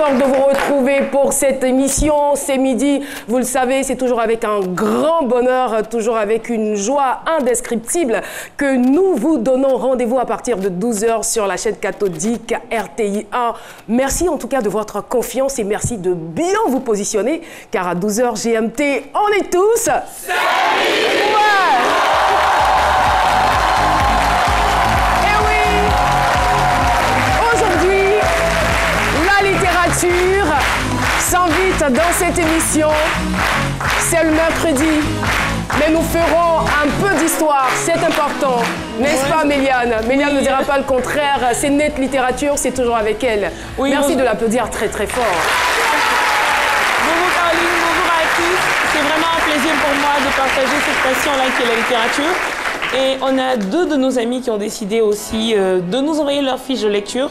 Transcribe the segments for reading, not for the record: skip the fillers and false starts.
téléspectateurs de vous retrouver pour cette émission. C'est midi, vous le savez, c'est toujours avec un grand bonheur, toujours avec une joie indescriptible que nous vous donnons rendez-vous à partir de 12h sur la chaîne cathodique RTI 1. Merci en tout cas de votre confiance et merci de bien vous positionner car à 12h GMT, on est tous... Salut! S'invite dans cette émission. C'est le mercredi, mais nous ferons un peu d'histoire, c'est important, n'est-ce pas Méliane? Méliane ne dira pas le contraire, c'est Net Littérature, c'est toujours avec elle. Oui, merci de l'applaudir très très fort. Bonjour Caroline, bonjour à tous. C'est vraiment un plaisir pour moi de partager cette passion-là qui est la littérature. Et on a deux de nos amis qui ont décidé aussi de nous envoyer leur fiche de lecture.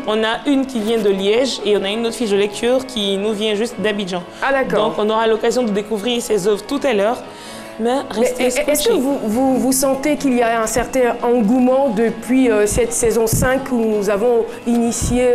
On a une qui vient de Liège et on a une autre fiche de lecture qui nous vient juste d'Abidjan. Ah d'accord. Donc on aura l'occasion de découvrir ces œuvres tout à l'heure. Mais est-ce que vous sentez qu'il y a un certain engouement depuis cette saison 5 où nous avons initié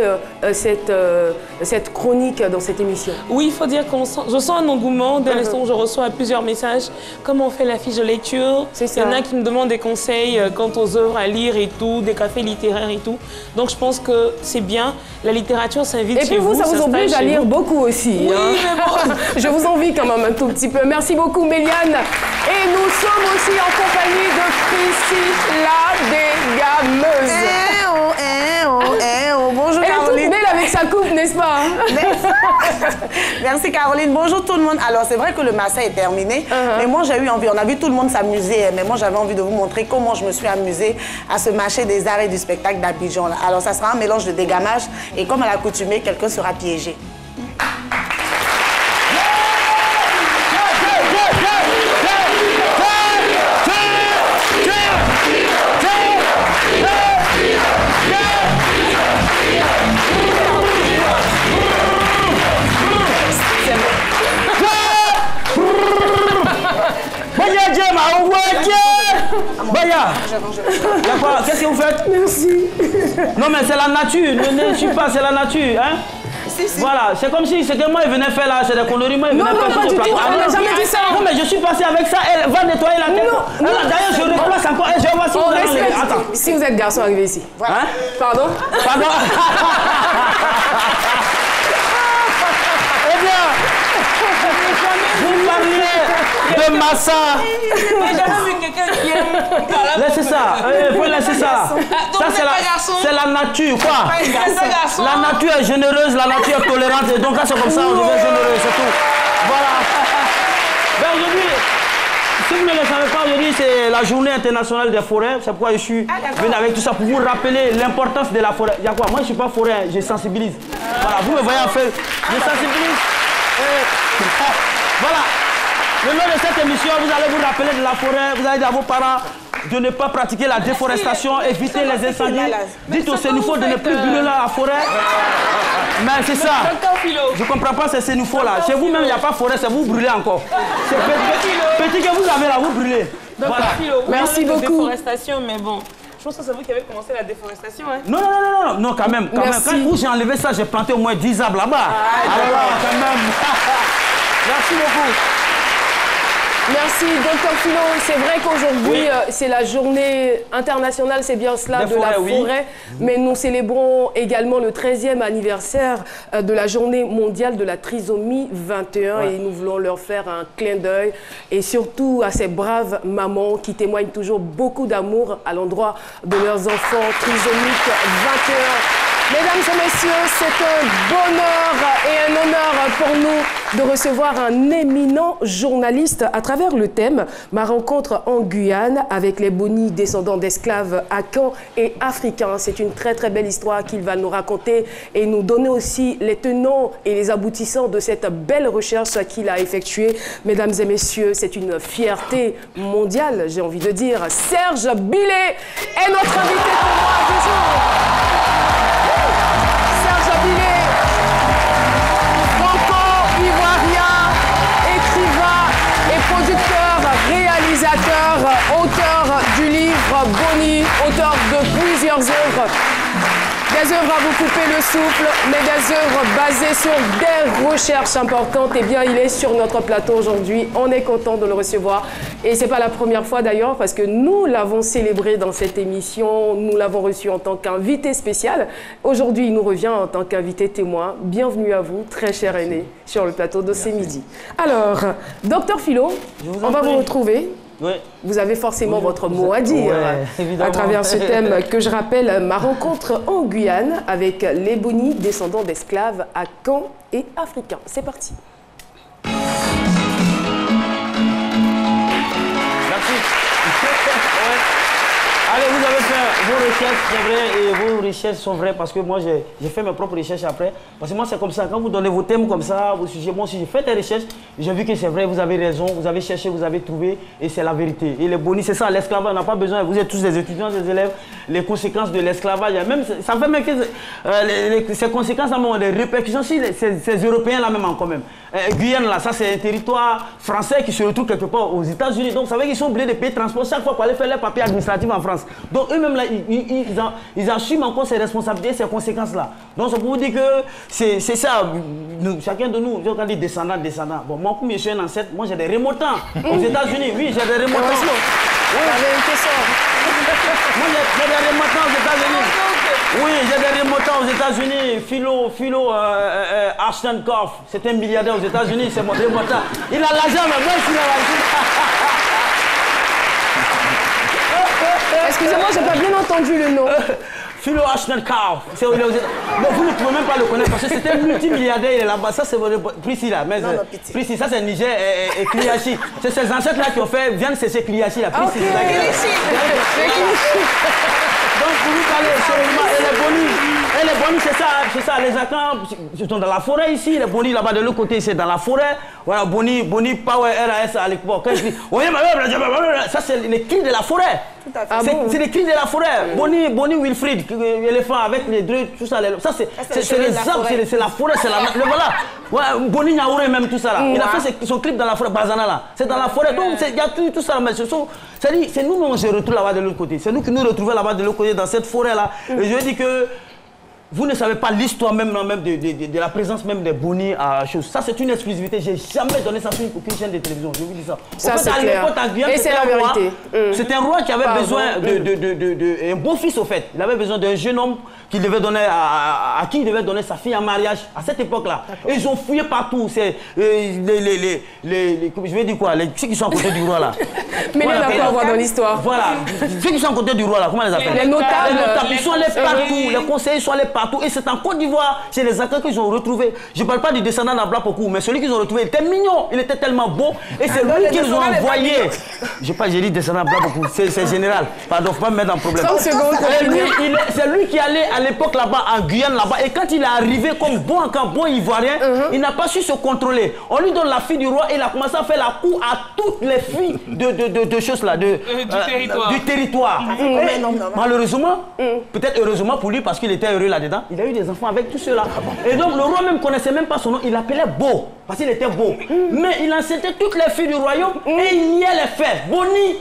cette chronique dans cette émission? Oui, il faut dire que je sens un engouement dès l'instant où je reçois plusieurs messages. Comment on fait la fiche de lecture? Il y en a qui me demandent des conseils quant aux œuvres à lire et tout, des cafés littéraires et tout. Donc je pense que c'est bien. La littérature s'invite chez vous. Et puis vous, ça vous oblige à lire beaucoup aussi. Oui, hein. mais bon. Je vous envie quand même un tout petit peu. Merci beaucoup Méliane. Et nous sommes aussi en compagnie de Priscilla Dégameuse. Bonjour Elle Caroline. est toute belle avec sa coupe, n'est-ce pas? Merci Caroline. Bonjour tout le monde. Alors c'est vrai que le Massa est terminé, mais moi j'ai eu envie, on a vu tout le monde s'amuser, mais moi j'avais envie de vous montrer comment je me suis amusée à ce marché des arts et du spectacle d'Abidjan. Alors ça sera un mélange de dégamage et comme à l'accoutumée, quelqu'un sera piégé. Baya, qu'est-ce que vous faites? Merci. Non mais c'est la nature, ne suis pas, c'est la nature, hein? Si. Voilà, c'est comme si c'est que moi il venait faire là, c'est des conneries, moi il venait faire sur le plateau. On n'a jamais dit ça. Non mais je suis passé avec ça, elle va nettoyer la tête. D'ailleurs je replace encore et je vois si vous allez. Attends. Si vous êtes garçon, arrivez ici. Hein? Pardon? Pardon. Eh bien, vous parlez de Massa. J'ai jamais vu quelqu'un qui aime. Laissez ça, faut laisser ça. Ça c'est la nature, quoi. La nature est généreuse, la nature est tolérante, et donc là c'est comme ça, on devient généreux, c'est tout. Voilà. Ben aujourd'hui, si vous ne le savez pas, aujourd'hui c'est la journée internationale des forêts, c'est pourquoi je suis venu avec tout ça pour vous rappeler l'importance de la forêt. Il y a quoi? Moi je ne suis pas forêt, je sensibilise. Voilà, vous me voyez en fait, je sensibilise. Voilà. Le nom de cette émission, vous allez vous rappeler de la forêt, vous allez dire à vos parents de ne pas pratiquer la déforestation, éviter les incendies. Dites aux sénifaux de ne plus brûler la forêt. Mais c'est ça. Je ne comprends pas ces sénifaux là. Chez vous même, il n'y a pas forêt, c'est vous brûlez encore. C'est petit que vous avez là, vous brûlez. Voilà. Merci beaucoup. Déforestation, mais bon. Je pense que c'est vous qui avez commencé la déforestation, hein? Non, quand même. Quand j'ai enlevé ça, j'ai planté au moins 10 arbres là-bas. Alors là, quand même. Merci beaucoup. Merci, Dr Philo. C'est vrai qu'aujourd'hui, c'est la journée internationale, c'est bien cela, de la forêt. Mais nous célébrons également le 13e anniversaire de la journée mondiale de la trisomie 21. Et nous voulons leur faire un clin d'œil. Et surtout à ces braves mamans qui témoignent toujours beaucoup d'amour à l'endroit de leurs enfants trisomiques 21. Mesdames et messieurs, c'est un bonheur et un honneur pour nous de recevoir un éminent journaliste à travers le thème « Ma rencontre en Guyane avec les Boni descendants d'esclaves Akans et africains ». C'est une très très belle histoire qu'il va nous raconter et nous donner aussi les tenants et les aboutissants de cette belle recherche qu'il a effectuée. Mesdames et messieurs, c'est une fierté mondiale, j'ai envie de dire. Serge Billet est notre invité pour moi du jour. Franco-ivoirien, écrivain et producteur, réalisateur, auteur du livre Boni, auteur de plusieurs œuvres. Des œuvres à vous couper le souffle, mais des œuvres basées sur des recherches importantes. Eh bien, il est sur notre plateau aujourd'hui. On est content de le recevoir. Et ce n'est pas la première fois d'ailleurs, parce que nous l'avons célébré dans cette émission. Nous l'avons reçu en tant qu'invité spécial. Aujourd'hui, il nous revient en tant qu'invité témoin. Bienvenue à vous, très cher aîné, sur le plateau de ce midi. Alors, Docteur Philo, on va vous retrouver. Oui. Vous avez forcément votre mot à dire à travers ce thème que je rappelle, ma rencontre en Guyane avec les Boni, descendants d'esclaves à Caen et africains. C'est parti. Merci. Allez, vous avez fait vos recherches, c'est vrai, et vos recherches sont vraies parce que moi, j'ai fait mes propres recherches après. Parce que moi, c'est comme ça, quand vous donnez vos thèmes comme ça, vos sujets, moi aussi, j'ai fait des recherches, j'ai vu que c'est vrai, vous avez raison, vous avez cherché, vous avez trouvé, et c'est la vérité. Et les Boni, c'est ça, l'esclavage, on n'a pas besoin, vous êtes tous des étudiants, des élèves, les conséquences de l'esclavage, ça fait même que ces conséquences, des répercussions, si ces Européens-là même quand même. Guyane, là, ça c'est un territoire français qui se retrouve quelque part aux États-Unis. Donc, ça veut dire qu'ils sont obligés de payer de transport chaque fois pour aller faire leurs papiers administratifs en France. Donc, eux-mêmes, là, ils assument encore ces responsabilités, ces conséquences-là. Donc, c'est pour vous dire que c'est ça. Chacun de nous, quand on dit descendant. Bon, moi, comme je suis un ancêtre, moi, j'ai des remontants aux États-Unis. Oui, j'ai des remontants. Oui, moi, j'ai des remontants aux États-Unis. Oui, j'ai des remontants aux États-Unis. Philo Ashton Koff, c'est un milliardaire aux États-Unis, c'est mon remontant. Il a l'argent, mais moi, je suis là. Excusez-moi, j'ai pas bien entendu le nom. Philo Ashton Koff. Bon, vous ne pouvez même pas le connaître parce que c'est un multimilliardaire, il est là-bas. Ça, c'est Prissi là. Mais Prissi, ça c'est Niger et Kliachi. C'est ces ancêtres là qui ont fait, viennent cesser Kliachi là. Prissi, donc, pour vous parler sérieusement, et les Boni, c'est ça, les Akans, ils sont dans la forêt ici, les Boni là-bas de l'autre côté, c'est dans la forêt. Voilà, Boni, Power, RAS à l'époque. Quand je dis, ça c'est les cris de la forêt. C'est les cris de la forêt. Boni Wilfried, éléphant avec les dreux, tout ça. Ça c'est les arbres, c'est la forêt, c'est la. Voilà. Boni Niaouré même, tout ça là. Il a fait son clip dans la forêt, Bazana là. C'est dans la forêt, donc il y a tout ça. Mais c'est nous, on se retrouve là-bas de l'autre côté. C'est nous qui nous retrouvons là-bas de l'autre côté, dans cette forêt-là. Et je dis que vous ne savez pas l'histoire même de la présence même des Boni à chose. Ça, c'est une exclusivité. J'ai jamais donné ça sur aucune chaîne de télévision. Je vous dis ça. Ça, c'est clair. Et c'est la vérité. C'était un roi qui avait besoin un beau-fils, au fait. Il avait besoin d'un jeune homme qu'il devait donner à qui il devait donner sa fille en mariage à cette époque-là. Et ils ont fouillé partout. C'est je vais dire quoi, ceux qui sont à côté du roi là. Mais il y en a quoi à voir dans l'histoire. Voilà. Ceux qui sont à côté du roi là, comment on les appelle? Les notables. Ils sont allés partout. Les conseillers sont allés partout. Et c'est en Côte d'Ivoire, chez les Akans qu'ils ont retrouvé. Je ne parle pas du descendant d'Abla Pokou, mais celui qu'ils ont retrouvé était mignon. Il était tellement beau. Et c'est lui qu'ils ont envoyé. J'ai dit descendant d'Abla Pokou, c'est général. Pardon, il ne faut pas me mettre en problème. C'est lui qui allait à l'époque là-bas, en Guyane là-bas. Et quand il est arrivé comme bon Ivoirien, il n'a pas su se contrôler. On lui donne la fille du roi et il a commencé à faire la cour à toutes les filles de choses là, du territoire. Malheureusement, peut-être heureusement pour lui parce qu'il était heureux là-dedans, il a eu des enfants avec tout cela. Et donc le roi même connaissait même pas son nom, il l'appelait Beau, parce qu'il était beau. Mais il enceintait toutes les filles du royaume et il niait les faits. Boni.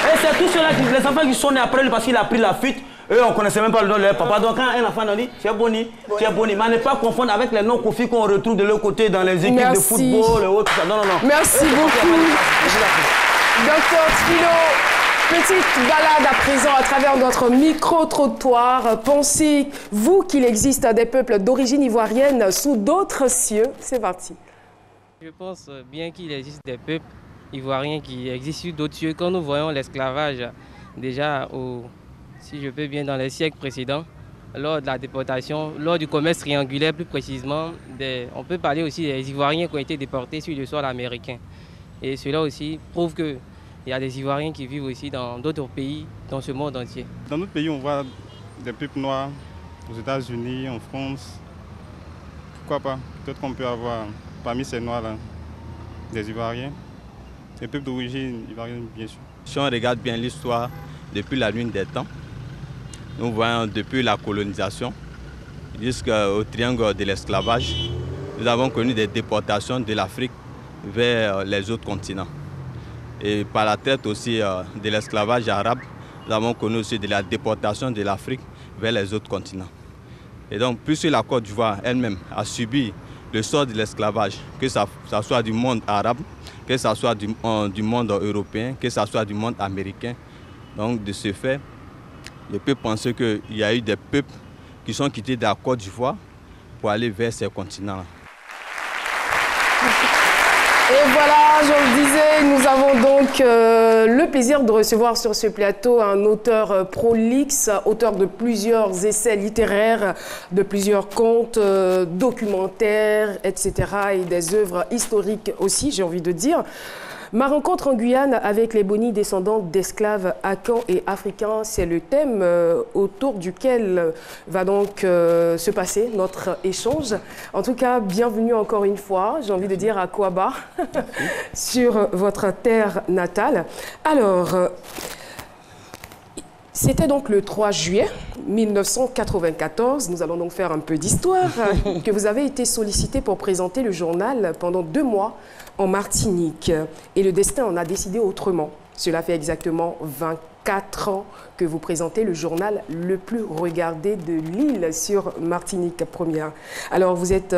Et c'est tout cela, les enfants qui sont nés après lui parce qu'il a pris la fuite. Eux, on ne connaissait même pas le nom de leur papa. Donc, quand un enfant nous dit, tu es Boni, tu es Boni. Mais ne pas confondre avec les noms Kofi qu'on retrouve de l'autre côté dans les équipes de football et autres. Non. Merci beaucoup. Docteur Philo, petite balade à présent à travers notre micro-trottoir. Pensez-vous qu'il existe des peuples d'origine ivoirienne sous d'autres cieux? C'est parti. Je pense bien qu'il existe des peuples ivoiriens qui existent sous d'autres cieux. Quand nous voyons l'esclavage, déjà si je peux bien, dans les siècles précédents, lors de la déportation, lors du commerce triangulaire plus précisément, on peut parler aussi des Ivoiriens qui ont été déportés sur le sol américain. Et cela aussi prouve qu'il y a des Ivoiriens qui vivent aussi dans d'autres pays, dans ce monde entier. Dans notre pays, on voit des peuples noirs aux États-Unis, en France. Pourquoi pas? Peut-être qu'on peut avoir parmi ces noirs-là des Ivoiriens, des peuples d'origine ivoirienne, bien sûr. Si on regarde bien l'histoire depuis la nuit des temps, nous voyons depuis la colonisation jusqu'au triangle de l'esclavage, nous avons connu des déportations de l'Afrique vers les autres continents. Et par la tête aussi de l'esclavage arabe, nous avons connu aussi de la déportation de l'Afrique vers les autres continents. Et donc, puisque la Côte d'Ivoire elle-même a subi le sort de l'esclavage, que ça soit du monde arabe, que ça soit du monde européen, que ça soit du monde américain. Donc, de ce fait, je peux penser qu'il y a eu des peuples qui sont quittés de la Côte d'Ivoire pour aller vers ces continents-là. Et voilà, je le disais, nous avons donc le plaisir de recevoir sur ce plateau un auteur prolixe, auteur de plusieurs essais littéraires, de plusieurs contes, documentaires, etc. et des œuvres historiques aussi, j'ai envie de dire. Ma rencontre en Guyane avec les Boni descendants d'esclaves akans et africains, c'est le thème autour duquel va donc se passer notre échange. En tout cas, bienvenue encore une fois, j'ai envie de dire à Kouaba, sur votre terre natale. Alors, c'était donc le 3 juillet 1994, nous allons donc faire un peu d'histoire, que vous avez été sollicité pour présenter le journal pendant 2 mois en Martinique. Et le destin en a décidé autrement. Cela fait exactement 24 ans que vous présentez le journal le plus regardé de l'île sur Martinique Première. Alors, vous êtes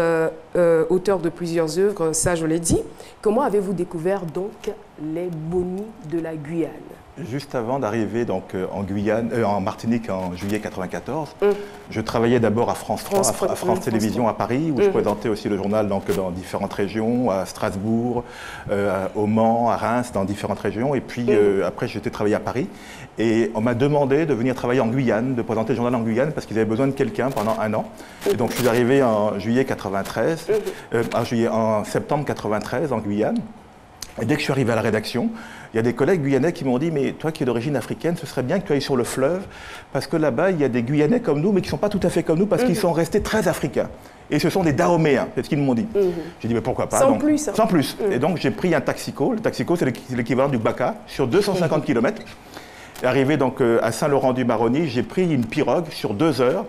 auteur de plusieurs œuvres, ça je l'ai dit. Comment avez-vous découvert donc les Boni de la Guyane? Juste avant d'arriver donc en Guyane, en Martinique en juillet 1994, je travaillais d'abord à France 3, à France Télévisions à Paris, où je présentais aussi le journal donc, dans différentes régions, à Strasbourg, au Mans, à Reims, dans différentes régions. Et puis après, j'étais travaillé à Paris. Et on m'a demandé de venir travailler en Guyane, de présenter le journal en Guyane, parce qu'ils avaient besoin de quelqu'un pendant 1 an. Et donc je suis arrivé en juillet 93, en septembre 93 en Guyane. Et dès que je suis arrivé à la rédaction, il y a des collègues guyanais qui m'ont dit « Mais toi qui es d'origine africaine, ce serait bien que tu ailles sur le fleuve, parce que là-bas, il y a des Guyanais comme nous, mais qui ne sont pas tout à fait comme nous, parce qu'ils sont restés très africains. Et ce sont des Dahoméens, c'est ce qu'ils m'ont dit. J'ai dit « Mais pourquoi pas ?» Sans plus. Sans plus. Et donc, j'ai pris un taxico. Le taxico, c'est l'équivalent du Baka, sur 250 km. Arrivé donc à Saint-Laurent-du-Maroni, j'ai pris une pirogue sur 2 heures.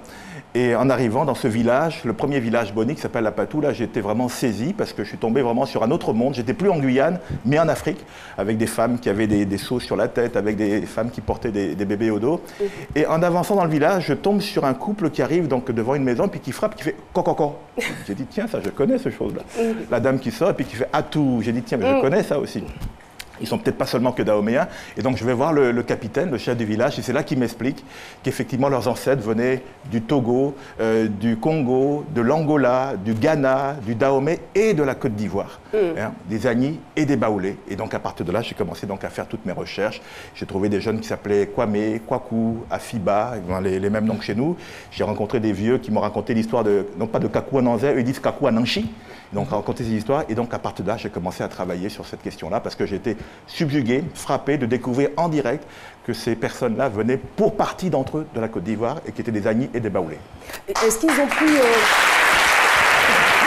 Et en arrivant dans ce village, le premier village Boni qui s'appelle La Patou, là j'étais vraiment saisi parce que je suis tombé vraiment sur un autre monde. J'étais plus en Guyane, mais en Afrique, avec des femmes qui avaient des seaux sur la tête, avec des femmes qui portaient des bébés au dos. Et en avançant dans le village, je tombe sur un couple qui arrive donc devant une maison, puis qui frappe, qui fait « coco ». J'ai dit « Tiens, ça je connais ce chose-là ». La dame qui sort, et puis qui fait « Atou ». J'ai dit « Tiens, mais je connais ça aussi ». Ils sont peut-être pas seulement que Dahoméens. Et donc je vais voir le capitaine, le chef du village, et c'est là qu'il m'explique qu'effectivement leurs ancêtres venaient du Togo, du Congo, de l'Angola, du Ghana, du Dahomey et de la Côte d'Ivoire. Hein, des Agnis et des Baoulés. Et donc à partir de là, j'ai commencé donc à faire toutes mes recherches. J'ai trouvé des jeunes qui s'appelaient Kwame, Kwaku, Afiba, les mêmes noms que chez nous. J'ai rencontré des vieux qui m'ont raconté l'histoire de, non pas de Kakou Ananzé, eux ils disent Kakou Ananchi. Donc raconter ces histoires. Et donc à partir de là, j'ai commencé à travailler sur cette question-là parce que j'étais subjugué, frappé de découvrir en direct que ces personnes-là venaient pour partie d'entre eux de la Côte d'Ivoire et qui étaient des Agnis et des Baoulés. Est-ce qu'ils ont pu...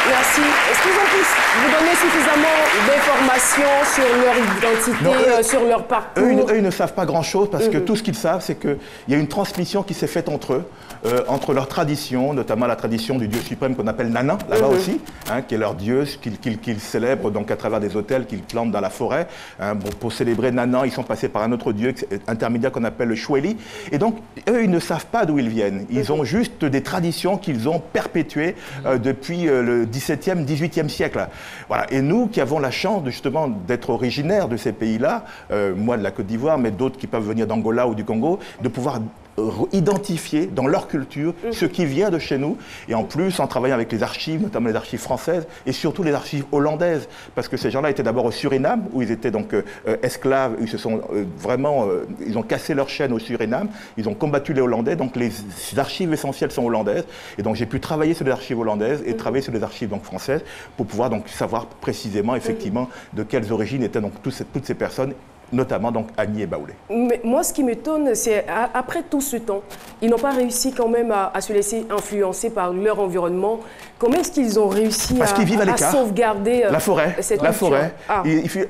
Merci. Est-ce qu'ils ont pu vous donner suffisamment d'informations sur leur identité, sur leur parcours? Eux, ils ne savent pas grand-chose parce que tout ce qu'ils savent, c'est qu'il y a une transmission qui s'est faite entre eux, entre leurs traditions, notamment la tradition du dieu suprême qu'on appelle Nana, là-bas aussi, hein, qui est leur dieu, qu'ils célèbrent donc à travers des autels qu'ils plantent dans la forêt. Hein, bon, pour célébrer Nana, ils sont passés par un autre dieu intermédiaire qu'on appelle le Choueli. Et donc, eux, ils ne savent pas d'où ils viennent. Ils ont juste des traditions qu'ils ont perpétuées depuis le 17e, 18e siècle. Voilà. Et nous qui avons la chance justement d'être originaires de ces pays-là, moi de la Côte d'Ivoire, mais d'autres qui peuvent venir d'Angola ou du Congo, de pouvoir identifier dans leur culture ce qui vient de chez nous, et en plus en travaillant avec les archives, notamment les archives françaises et surtout les archives hollandaises, parce que ces gens-là étaient d'abord au Suriname où ils étaient donc esclaves, ils se sont ils ont cassé leur chaîne au Suriname, ils ont combattu les Hollandais, donc les archives essentielles sont hollandaises, et donc j'ai pu travailler sur les archives hollandaises et travailler sur les archives donc françaises pour pouvoir donc savoir précisément effectivement de quelles origines étaient donc toutes ces personnes notamment donc Agni et Baoulé. Mais moi, ce qui m'étonne, c'est après tout ce temps, ils n'ont pas réussi quand même à se laisser influencer par leur environnement. Comment est-ce qu'ils ont réussi à sauvegarder la forêt, cette la culture? forêt.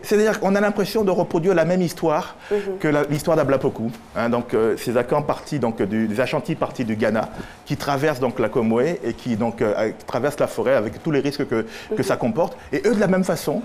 C'est-à-dire qu'on a l'impression de reproduire la même histoire que l'histoire d'Ablapoku. Hein, donc ces Akans partis donc des Ashanti partis du Ghana, qui traversent donc la Comoé et qui donc traversent la forêt avec tous les risques que ça comporte. Et eux, de la même façon,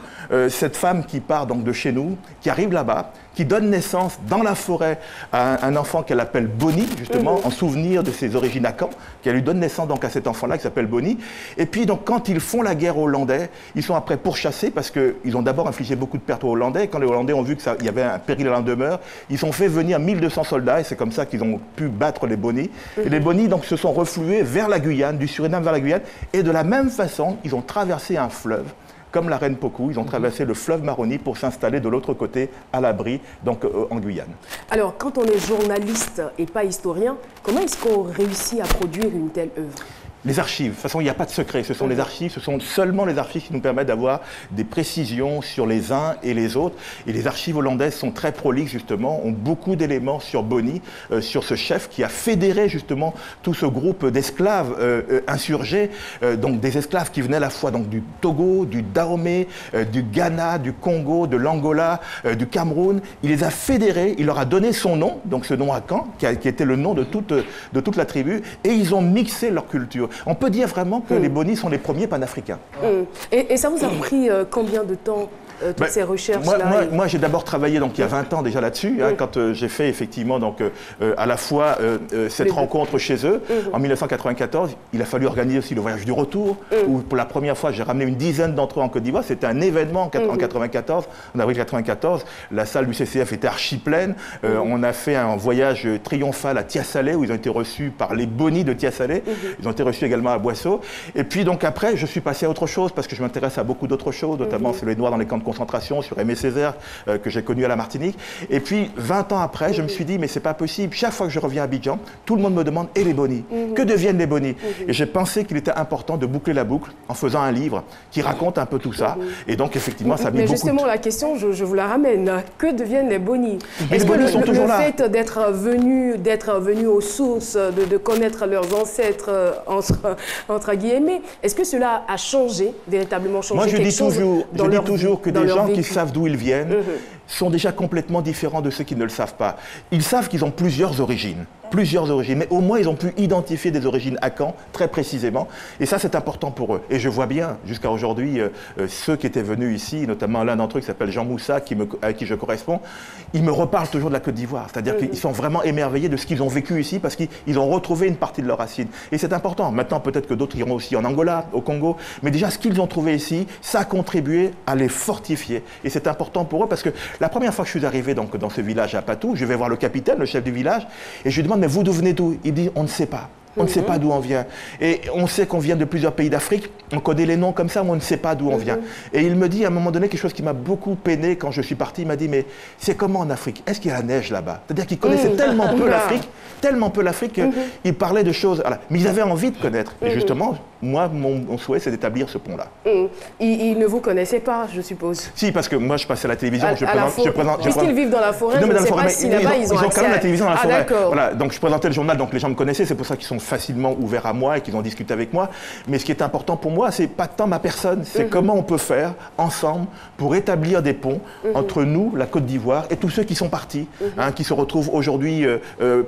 cette femme qui part donc de chez nous, qui arrive là-bas, qui donne naissance dans la forêt à un enfant qu'elle appelle Boni, justement, en souvenir de ses origines Akans, qu'elle lui donne naissance donc à cet enfant-là qui s'appelle Boni. Et puis, donc, quand ils font la guerre aux Hollandais, ils sont après pourchassés parce qu'ils ont d'abord infligé beaucoup de pertes aux Hollandais. Quand les Hollandais ont vu qu'il y avait un péril à la demeure, ils ont fait venir 1200 soldats et c'est comme ça qu'ils ont pu battre les Boni. Et les Boni, donc, se sont reflués vers la Guyane, du Suriname vers la Guyane. Et de la même façon, ils ont traversé un fleuve. Comme la reine Pokou, ils ont traversé le fleuve Maroni pour s'installer de l'autre côté, à l'abri, donc en Guyane. Alors, quand on est journaliste et pas historien, comment est-ce qu'on réussit à produire une telle œuvre ? Les archives, de toute façon, il n'y a pas de secret. Ce sont les archives, ce sont seulement les archives qui nous permettent d'avoir des précisions sur les uns et les autres. Et les archives hollandaises sont très prolixes, justement, ont beaucoup d'éléments sur Boni, sur ce chef qui a fédéré, justement, tout ce groupe d'esclaves insurgés, donc des esclaves qui venaient à la fois donc, du Togo, du Dahomey, du Ghana, du Congo, de l'Angola, du Cameroun. Il les a fédérés, il leur a donné son nom, donc ce nom Akan, qui était le nom de toute la tribu, et ils ont mixé leur culture. On peut dire vraiment que les Boni sont les premiers panafricains. Et ça vous a pris combien de temps toutes ces recherches-là? Moi j'ai d'abord travaillé donc, il y a 20 ans déjà là-dessus, hein, quand j'ai fait effectivement donc, à la fois cette rencontre chez eux. En 1994, il a fallu organiser aussi le voyage du retour, où pour la première fois j'ai ramené une dizaine d'entre eux en Côte d'Ivoire. C'était un événement en 1994, en avril 1994. La salle du CCF était archi pleine. On a fait un voyage triomphal à Tiasalé, où ils ont été reçus par les Boni de Tiasalé. Ils ont été reçus également à Boisseau. Et puis donc après, je suis passé à autre chose, parce que je m'intéresse à beaucoup d'autres choses, notamment sur les Noirs dans les camps de concentration, sur Aimé Césaire, que j'ai connu à la Martinique. Et puis 20 ans après, je me suis dit, mais c'est pas possible. Chaque fois que je reviens à Abidjan, tout le monde me demande, et les Boni? Que deviennent les Boni? Et j'ai pensé qu'il était important de boucler la boucle en faisant un livre qui raconte un peu tout ça. Et donc effectivement, ça a mis beaucoup... Mais justement, la question, je vous la ramène. Que deviennent les Boni? Est-ce que le fait d'être venu aux sources, de connaître leurs ancêtres, entre guillemets, est-ce que cela a changé, véritablement changé quelque chose? Je dis toujours que des gens qui savent d'où ils viennent sont déjà complètement différents de ceux qui ne le savent pas. Ils savent qu'ils ont plusieurs origines, mais au moins ils ont pu identifier des origines Akan très précisément, et ça c'est important pour eux. Et je vois bien, jusqu'à aujourd'hui, ceux qui étaient venus ici, notamment l'un d'entre eux qui s'appelle Jean Moussa, à qui je corresponds, ils me reparlent toujours de la Côte d'Ivoire, c'est-à-dire qu'ils sont vraiment émerveillés de ce qu'ils ont vécu ici, parce qu'ils ont retrouvé une partie de leurs racines. Et c'est important. Maintenant, peut-être que d'autres iront aussi en Angola, au Congo, mais déjà ce qu'ils ont trouvé ici, ça a contribué à les fortifier. Et c'est important pour eux, parce que la première fois que je suis arrivé donc, dans ce village à Patou, je vais voir le capitaine, le chef du village, et je lui demande, mais vous venez d'où? Il dit, on ne sait pas. On ne sait pas d'où on vient. Et on sait qu'on vient de plusieurs pays d'Afrique, on connaît les noms comme ça, mais on ne sait pas d'où on vient. Et il me dit à un moment donné quelque chose qui m'a beaucoup peiné quand je suis parti. Il m'a dit, mais c'est comment en Afrique? Est-ce qu'il y a la neige là-bas? C'est-à-dire qu'il connaissait tellement peu l'Afrique, qu'il parlait de choses. Voilà. Mais ils avaient envie de connaître. Et justement, moi, mon souhait, c'est d'établir ce pont-là. Ils ne vous connaissaient pas, je suppose? Si, parce que moi, je passe à la télévision. Puisqu'ils vivent dans la forêt, je ne sais pas si là-bas, ils ont quand même la télévision dans la forêt. Voilà. Donc, je présentais le journal, donc les gens me connaissaient. C'est pour ça qu'ils sont facilement ouverts à moi et qu'ils ont discuté avec moi. Mais ce qui est important pour moi, c'est pas tant ma personne, c'est comment on peut faire ensemble pour établir des ponts entre nous, la Côte d'Ivoire, et tous ceux qui sont partis, qui se retrouvent aujourd'hui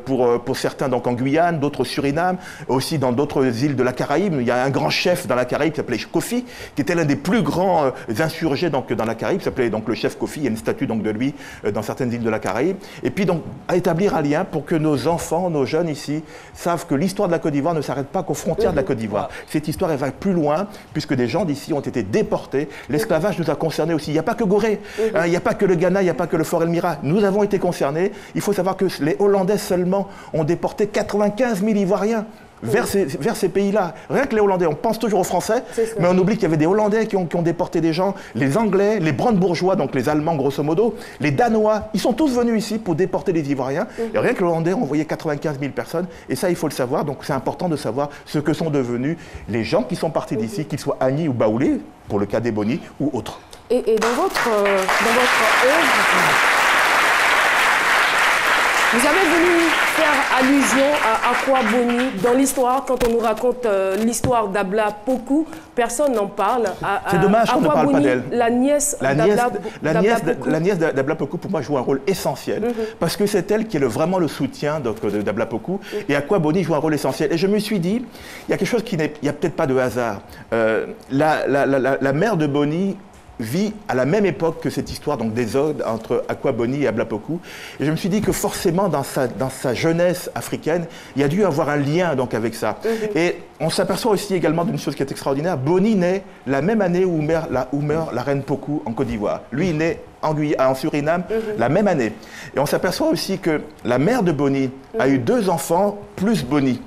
pour certains donc en Guyane, d'autres au Suriname, aussi dans d'autres îles de la Caraïbe. Il y a un grand chef dans la Caraïbe qui s'appelait Kofi, qui était l'un des plus grands insurgés donc dans la Caraïbe, qui s'appelait donc le chef Kofi. Il y a une statue donc de lui dans certaines îles de la Caraïbe. Et puis donc à établir un lien pour que nos enfants, nos jeunes ici, savent que l'histoire de la Côte d'Ivoire ne s'arrête pas qu'aux frontières de la Côte d'Ivoire. Cette histoire, elle va plus loin, puisque des gens d'ici ont été déportés. L'esclavage nous a concernés aussi. Il n'y a pas que Gorée, il n'y a pas que le Ghana, il n'y a pas que le Fort Elmira. Nous avons été concernés. Il faut savoir que les Hollandais seulement ont déporté 95 000 Ivoiriens vers ces pays-là. Rien que les Hollandais, on pense toujours aux Français, mais on oublie qu'il y avait des Hollandais qui ont déporté des gens, les Anglais, les Brandebourgeois, donc les Allemands grosso modo, les Danois, ils sont tous venus ici pour déporter les Ivoiriens. Et rien que les Hollandais ont envoyé 95 000 personnes, et ça il faut le savoir, donc c'est important de savoir ce que sont devenus les gens qui sont partis d'ici, qu'ils soient Agni ou Baoulé, pour le cas des Boni, ou autres. Et dans votre œuvre, Vous avez voulu faire allusion à Akwa Boni dans l'histoire. Quand on nous raconte l'histoire d'Abla Poku, personne n'en parle. C'est dommage qu'on ne parle pas d'elle. La nièce d'Abla Poku, pour moi, joue un rôle essentiel. Parce que c'est elle qui est vraiment le soutien d'Abla Poku. Et Akwa Boni joue un rôle essentiel. Et je me suis dit, il y a quelque chose qui n'est... Il n'y a peut-être pas de hasard. La mère de Boni vit à la même époque que cette histoire donc des odes entre Akwa Boni et Abla Poku. Et je me suis dit que forcément, dans sa jeunesse africaine, il y a dû avoir un lien donc, avec ça. Et on s'aperçoit aussi également d'une chose qui est extraordinaire. Boni naît la même année où meurt la reine Poku en Côte d'Ivoire. Lui, il naît en Suriname la même année. Et on s'aperçoit aussi que la mère de Boni a eu 2 enfants plus Boni.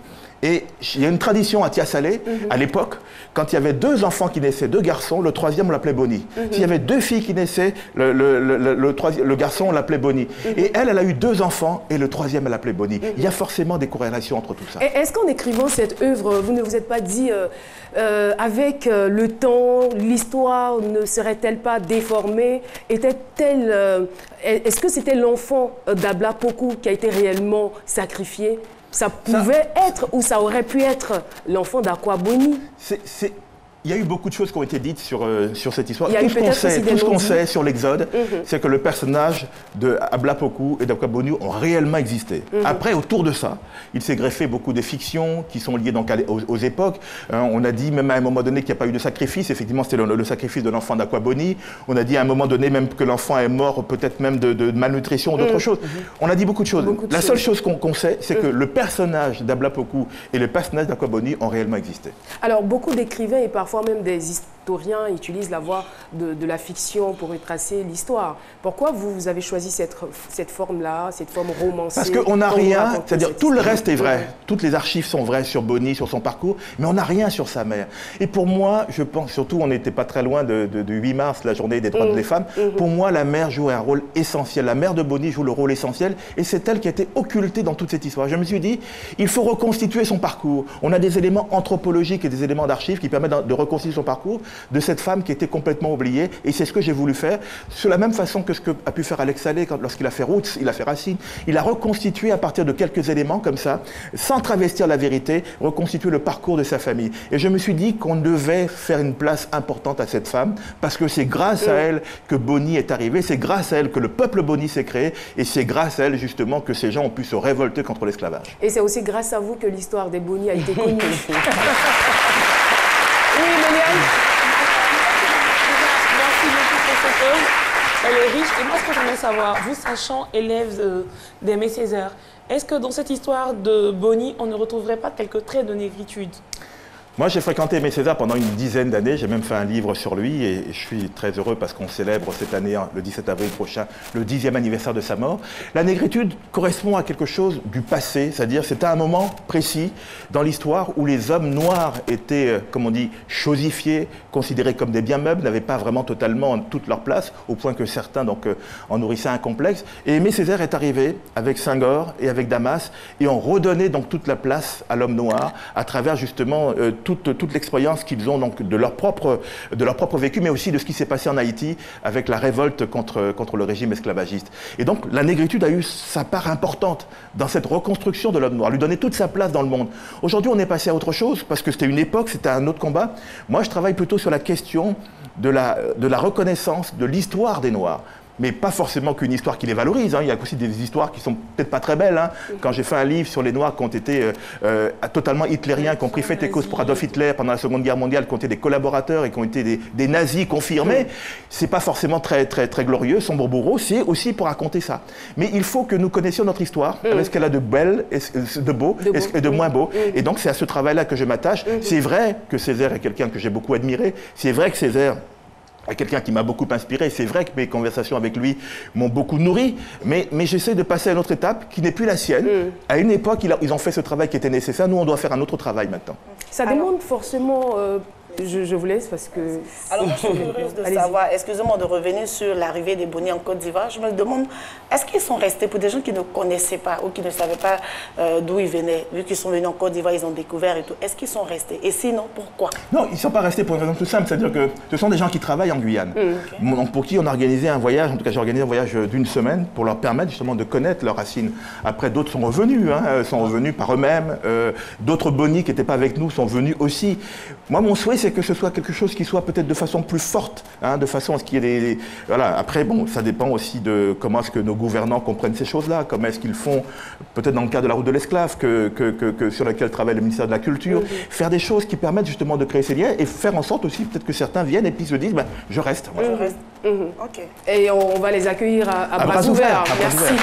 Et il y a une tradition à Tia-Salé, à l'époque, quand il y avait 2 enfants qui naissaient, 2 garçons, le 3e on l'appelait Boni. S'il y avait 2 filles qui naissaient, le garçon on l'appelait Boni. Et elle a eu 2 enfants et le 3e elle l'appelait Boni. Il y a forcément des corrélations entre tout ça. Est-ce qu'en écrivant cette œuvre, vous ne vous êtes pas dit, avec le temps, l'histoire ne serait-elle pas déformée? Est-ce que c'était l'enfant d'Abla Poku qui a été réellement sacrifié? Ça pouvait être ou ça aurait pu être l'enfant d'Akwa Boni. Il y a eu beaucoup de choses qui ont été dites sur cette histoire. Tout ce qu'on sait sur l'Exode, c'est que le personnage d'Abla Poku et d'Akwa Boni ont réellement existé. Après, autour de ça, il s'est greffé beaucoup de fictions qui sont liées donc aux époques. On a dit même à un moment donné qu'il n'y a pas eu de sacrifice. Effectivement, c'était le sacrifice de l'enfant d'Akwa Boni. On a dit à un moment donné même que l'enfant est mort peut-être même de malnutrition ou d'autres choses. On a dit beaucoup de choses. La seule chose qu'on sait, c'est que le personnage d'Abla Poku et le personnage d'Akwa Boni ont réellement existé. Alors, beaucoup d'écrivains et parfois même des historiens utilisent la voie de la fiction pour retracer l'histoire. Pourquoi vous avez choisi cette forme-là, cette forme romancée? Parce qu'on n'a rien, c'est-à-dire tout le reste est vrai. Toutes les archives sont vraies sur Boni, sur son parcours, mais on n'a rien sur sa mère. Et pour moi, je pense, surtout on n'était pas très loin du 8 mars, la journée des droits des femmes, pour moi la mère joue un rôle essentiel. La mère de Boni joue le rôle essentiel et c'est elle qui a été occultée dans toute cette histoire. Je me suis dit, il faut reconstituer son parcours. On a des éléments anthropologiques et des éléments d'archives qui permettent de reconstituer son parcours de cette femme qui était complètement oubliée. Et c'est ce que j'ai voulu faire, sur la même façon que ce qu'a pu faire Alex Salé lorsqu'il a fait Roots, il a fait Racine. Il a reconstitué à partir de quelques éléments comme ça, sans travestir la vérité, reconstituer le parcours de sa famille. Et je me suis dit qu'on devait faire une place importante à cette femme, parce que c'est grâce à elle que Boni est arrivé, c'est grâce à elle que le peuple Boni s'est créé, et c'est grâce à elle justement que ces gens ont pu se révolter contre l'esclavage. Et c'est aussi grâce à vous que l'histoire des Boni a été connue. Oui, Méliane. Merci beaucoup pour cette œuvre. Elle est riche. Et moi, ce que j'aimerais savoir, vous sachant élève d'Aimé Césaire, est-ce que dans cette histoire de Boni, on ne retrouverait pas quelques traits de négritude? Moi, j'ai fréquenté Aimé Césaire pendant une dizaine d'années. J'ai même fait un livre sur lui et je suis très heureux parce qu'on célèbre cette année, le 17 avril prochain, le 10e anniversaire de sa mort. La négritude correspond à quelque chose du passé, c'est-à-dire c'était un moment précis dans l'histoire où les hommes noirs étaient, comme on dit, chosifiés, considérés comme des biens meubles, n'avaient pas vraiment totalement toute leur place, au point que certains donc, en nourrissaient un complexe. Et Aimé Césaire est arrivé avec Senghor et avec Damas et ont redonné donc toute la place à l'homme noir à travers justement toute l'expérience qu'ils ont donc de leur propre vécu, mais aussi de ce qui s'est passé en Haïti avec la révolte contre le régime esclavagiste. Et donc la négritude a eu sa part importante dans cette reconstruction de l'homme noir, lui donner toute sa place dans le monde. Aujourd'hui, on est passé à autre chose, parce que c'était une époque, c'était un autre combat. Moi, je travaille plutôt sur la question de la reconnaissance de l'histoire des Noirs. Mais pas forcément qu'une histoire qui les valorise. Hein. Il y a aussi des histoires qui sont peut-être pas très belles. Hein. Quand j'ai fait un livre sur les Noirs qui ont été totalement hitlériens, qui ont pris fait et cause pour Adolf Hitler pendant la Seconde Guerre mondiale, qui ont été des collaborateurs et qui ont été des nazis confirmés, c'est pas forcément très glorieux. Sombre bourreau, c'est aussi pour raconter ça. Mais il faut que nous connaissions notre histoire, avec ce qu'elle a de belle, de beau et de moins beau. Et donc c'est à ce travail-là que je m'attache. C'est vrai que Césaire est quelqu'un que j'ai beaucoup admiré. C'est vrai que Césaire est quelqu'un qui m'a beaucoup inspiré. C'est vrai que mes conversations avec lui m'ont beaucoup nourri, mais j'essaie de passer à une autre étape qui n'est plus la sienne. À une époque, ils ont fait ce travail qui était nécessaire. Nous, on doit faire un autre travail maintenant. Ça demande forcément je vous laisse parce que... Alors, je suis curieuse de savoir, excusez-moi de revenir sur l'arrivée des Boni en Côte d'Ivoire. Je me demande, est-ce qu'ils sont restés, pour des gens qui ne connaissaient pas ou qui ne savaient pas d'où ils venaient, vu qu'ils sont venus en Côte d'Ivoire, ils ont découvert et tout, est-ce qu'ils sont restés? Et sinon, pourquoi? Non, ils ne sont pas restés pour une raison tout simple, c'est-à-dire que ce sont des gens qui travaillent en Guyane. Donc, pour qui on a organisé un voyage, en tout cas j'ai organisé un voyage d'une semaine pour leur permettre justement de connaître leurs racines. Après, d'autres sont revenus, sont revenus par eux-mêmes. D'autres Boni qui n'étaient pas avec nous sont venus aussi. Moi, mon souhait, c'est que ce soit quelque chose qui soit peut-être de façon plus forte, de façon à ce qu'il y ait des... Voilà. Après, bon, ça dépend aussi de comment est-ce que nos gouvernants comprennent ces choses-là, comment est-ce qu'ils font, peut-être dans le cadre de la route de l'esclave, sur laquelle travaille le ministère de la Culture, faire des choses qui permettent justement de créer ces liens et faire en sorte aussi peut-être que certains viennent et puis se disent, je reste. Voilà. Je reste. Ok. Et on va les accueillir à bras ouverts. Merci.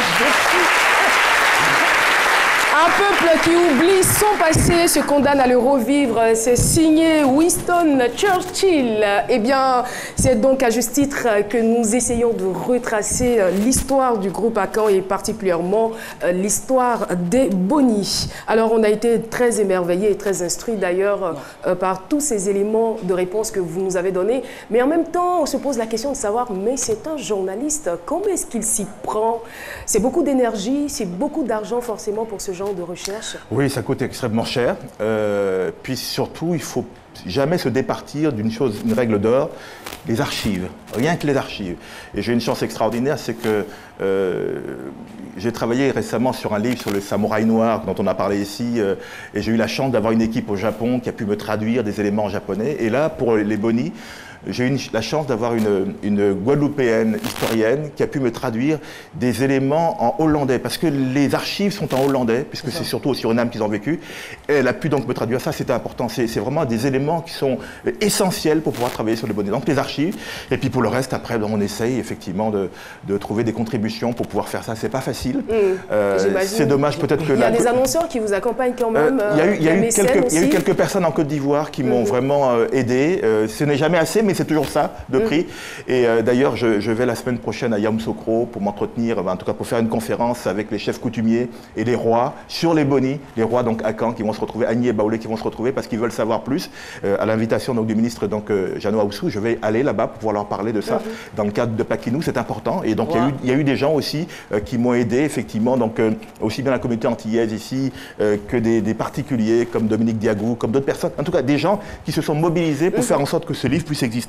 Un peuple qui oublie son passé se condamne à le revivre. C'est signé Winston Churchill. Eh bien, c'est donc à juste titre que nous essayons de retracer l'histoire du groupe Akan et particulièrement l'histoire des Boni. Alors, on a été très émerveillés et très instruits d'ailleurs par tous ces éléments de réponse que vous nous avez donnés. Mais en même temps, on se pose la question de savoir, mais c'est un journaliste, comment est-ce qu'il s'y prend? C'est beaucoup d'énergie, c'est beaucoup d'argent forcément pour ce genre de recherche. Oui, ça coûte extrêmement cher. Puis surtout, il ne faut jamais se départir d'une chose, une règle d'or, les archives, rien que les archives. Et j'ai une chance extraordinaire, c'est que j'ai travaillé récemment sur un livre sur le samouraï noir dont on a parlé ici, et j'ai eu la chance d'avoir une équipe au Japon qui a pu me traduire des éléments en japonais. Et là, pour les Boni, j'ai eu la chance d'avoir une Guadeloupéenne historienne qui a pu me traduire des éléments en hollandais, parce que les archives sont en hollandais, puisque c'est surtout au Suriname qu'ils ont vécu. Et elle a pu donc me traduire ça, c'était important. C'est vraiment des éléments qui sont essentiels pour pouvoir travailler sur les Boni. Donc les archives, et puis pour le reste, après, on essaye effectivement de trouver des contributions pour pouvoir faire ça. C'est pas facile. C'est dommage peut-être que... Il y a des annonceurs qui vous accompagnent quand même. Il y a eu quelques personnes en Côte d'Ivoire qui m'ont vraiment aidé. Ce n'est jamais assez, mais c'est toujours ça, de prix. Et d'ailleurs, je vais la semaine prochaine à Yamoussoukro pour m'entretenir, en tout cas pour faire une conférence avec les chefs coutumiers et les rois sur les Boni, les rois donc Akan qui vont se retrouver, Agni et Baoulé qui vont se retrouver parce qu'ils veulent savoir plus. À l'invitation du ministre Jeannot Aoussou, je vais aller là-bas pour pouvoir leur parler de ça dans le cadre de Pakinou, c'est important. Et donc il y a eu des gens aussi qui m'ont aidé, effectivement, donc aussi bien la communauté antillaise ici que des particuliers comme Dominique Diagou, comme d'autres personnes, en tout cas des gens qui se sont mobilisés pour faire en sorte que ce livre puisse exister.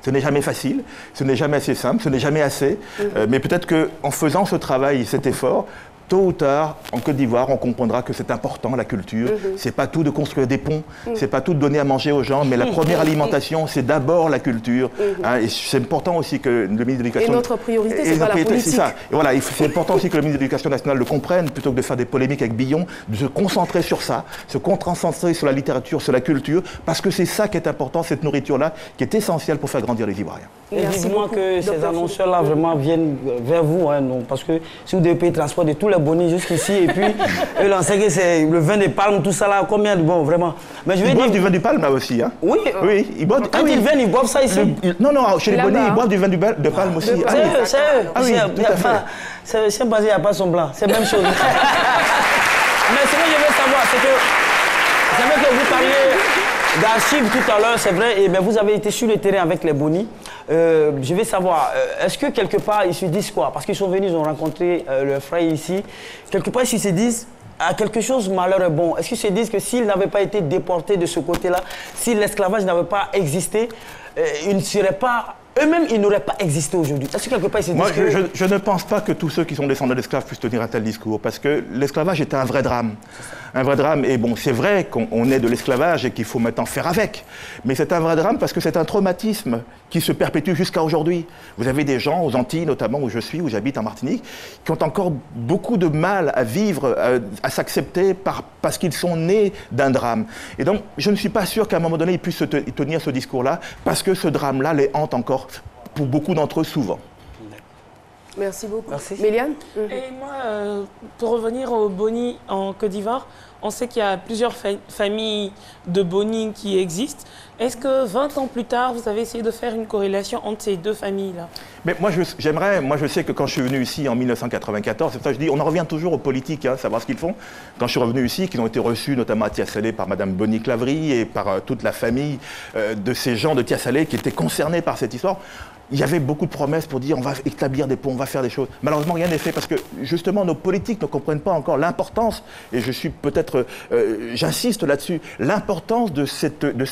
Ce n'est jamais facile, ce n'est jamais assez simple, ce n'est jamais assez, mais peut-être qu'en faisant ce travail, cet effort, tôt ou tard, en Côte d'Ivoire, on comprendra que c'est important, la culture. C'est pas tout de construire des ponts, c'est pas tout de donner à manger aux gens, mais la première alimentation, c'est d'abord la culture. Et c'est important aussi que le ministre de l'Éducation... Et notre priorité, c'est pas la politique. C'est ça. Et voilà, c'est important aussi que le ministre de l'Éducation nationale le comprenne, plutôt que de faire des polémiques avec Billon, de se concentrer sur ça, se concentrer sur la littérature, sur la culture, parce que c'est ça qui est important, cette nourriture-là, qui est essentielle pour faire grandir les Ivoiriens. Évidemment que ces annonceurs-là vraiment viennent vers vous, non, parce que si vous devez payer le transport de tous les Boni jusqu'ici, et puis eux, on sait que c'est le vin de palme, tout ça là, combien de bon, vraiment. Mais je vais dire... du vin de palme là aussi, hein? Oui, oui, ils boivent. Quand ils viennent, ils boivent ça ici. Non, chez les Boni, ils boivent du vin de palme aussi. C'est eux. Ah oui, tout à fait. C'est basé, il n'y a pas son blanc, c'est la même chose. Mais ce que je veux savoir, c'est que vous parliez d'archives tout à l'heure, c'est vrai, et bien vous avez été sur le terrain avec les Boni. Je vais savoir, est-ce que quelque part ils se disent quoi? Parce qu'ils sont venus, ils ont rencontré leur frère ici. Quelque part, ils se disent, à quelque chose, malheur est bon. Est-ce qu'ils se disent que s'ils n'avaient pas été déportés de ce côté-là, si l'esclavage n'avait pas existé, ils ne seraient pas... Eux-mêmes, ils n'auraient pas existé aujourd'hui. Est-ce que quelque part, ils se disent que... je ne pense pas que tous ceux qui sont descendants d'esclaves puissent tenir un tel discours, parce que l'esclavage était un vrai drame. Un vrai drame, et bon, c'est vrai qu'on est de l'esclavage et qu'il faut maintenant faire avec. Mais c'est un vrai drame parce que c'est un traumatisme qui se perpétue jusqu'à aujourd'hui. Vous avez des gens, aux Antilles notamment, où je suis, où j'habite en Martinique, qui ont encore beaucoup de mal à vivre, à s'accepter parce qu'ils sont nés d'un drame. Et donc, je ne suis pas sûr qu'à un moment donné, ils puissent tenir ce discours-là, parce que ce drame-là les hante encore pour beaucoup d'entre eux souvent. Merci beaucoup. Merci. Méliane? Et moi, pour revenir au Boni en Côte d'Ivoire, on sait qu'il y a plusieurs familles de Boni qui existent. Est-ce que 20 ans plus tard, vous avez essayé de faire une corrélation entre ces deux familles-là? Mais moi, je sais que quand je suis venu ici en 1994, c'est pour ça que je dis, on en revient toujours aux politiques, hein, savoir ce qu'ils font. Quand je suis revenu ici, qu'ils ont été reçus notamment à Tiasalé par Madame Boni Clavry et par toute la famille de ces gens de Tiasalé qui étaient concernés par cette histoire. Il y avait beaucoup de promesses pour dire on va établir des ponts, on va faire des choses. Malheureusement, rien n'est fait parce que justement nos politiques ne comprennent pas encore l'importance, et je suis peut-être, j'insiste là-dessus, l'importance de ces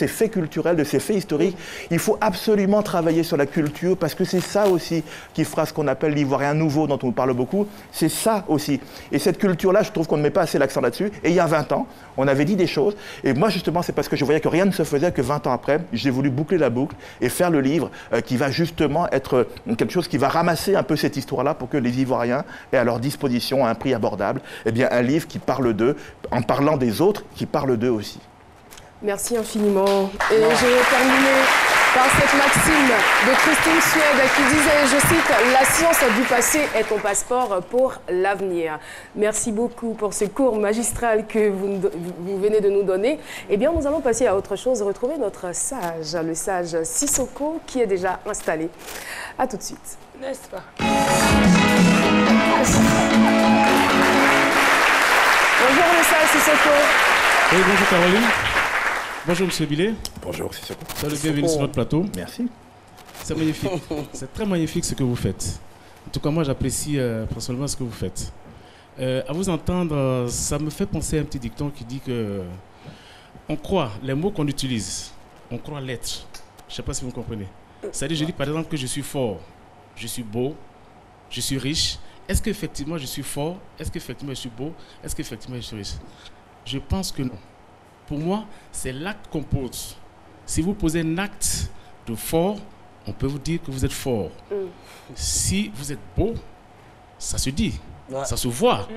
faits culturels, de ces faits historiques. Il faut absolument travailler sur la culture parce que c'est ça aussi qui fera ce qu'on appelle l'ivoirien nouveau dont on nous parle beaucoup. C'est ça aussi. Et cette culture-là, je trouve qu'on ne met pas assez l'accent là-dessus. Et il y a 20 ans, on avait dit des choses. Et moi, justement, c'est parce que je voyais que rien ne se faisait que 20 ans après, j'ai voulu boucler la boucle et faire le livre qui va justement être quelque chose qui va ramasser un peu cette histoire-là pour que les Ivoiriens aient à leur disposition à un prix abordable, eh bien, un livre qui parle d'eux, en parlant des autres, qui parle d'eux aussi. Merci infiniment. Et je vais terminer par cette maxime de Christine Suède qui disait, je cite, « La science du passé est ton passeport pour l'avenir ». Merci beaucoup pour ce cours magistral que vous venez de nous donner. Eh bien, nous allons passer à autre chose, retrouver notre sage, le sage Sissoko, qui est déjà installé. À tout de suite. N'est-ce pas? Bonjour le sage Sissoko. Oui, bonjour Caroline. Bonjour Monsieur Billet. Bonjour Sissoko. Salut, bienvenue sur notre plateau. Merci. C'est magnifique. C'est très magnifique ce que vous faites. En tout cas, moi j'apprécie personnellement ce que vous faites. À vous entendre, ça me fait penser à un petit dicton qui dit que on croit les mots qu'on utilise, on croit l'être. Je ne sais pas si vous comprenez. C'est-à-dire, je dis par exemple que je suis fort, je suis beau, je suis riche. Est-ce qu'effectivement je suis fort? Est-ce qu'effectivement je suis beau? Est-ce qu'effectivement je suis riche? Je pense que non. Pour moi, c'est l'acte qu'on pose. Si vous posez un acte de fort, on peut vous dire que vous êtes fort. Si vous êtes beau, ça se dit, ça se voit.